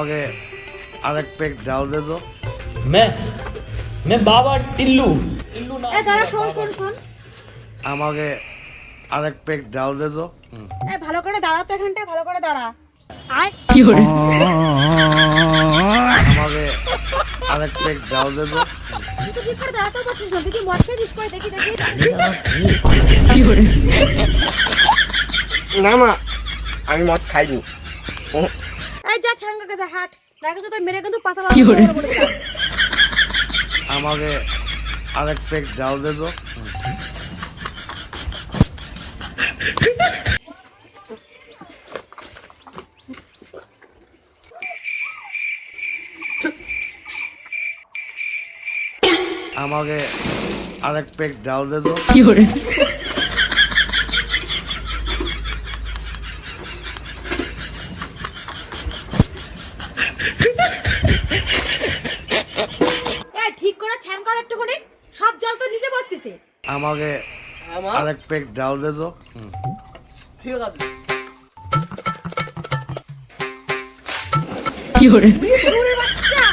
আমাকে আরেক পেক ডাল দে তো। मैं बाबा टिल्लू टिल्लू नाम এই দাঁড়া, শোন শোন শোন, আমাকে আরেক পেক ডাল দে তো। এই ভালো করে দাঁড়া তো, এখানটায় ভালো করে দাঁড়া। আমাকে আরেক পেক ডাল দে তো। তুই তো ঠিক করে দাঁড়াতেও পারছিস না, তুই কি মদ খেয়েছিস? কই দেখি দেখি। না মা, আমি মদ খাইনি। এই যা ছাঙ্গা যা, হাট না কিন্তু তোর মেরে কিন্তু পাতা লাগবে বলে দিলাম। আমাকে আরেক পেক ডাল দে তো। আমাকে আরেক পেক ডাল দে তো। এই ঠিক করে ছ্যান কর একটুখানি, সব জল তো নিচে পড়তেছে। আমাকে আমার আরেক পেক ডাল দে তো। ঠিক আছে। শুনে বাচ্চা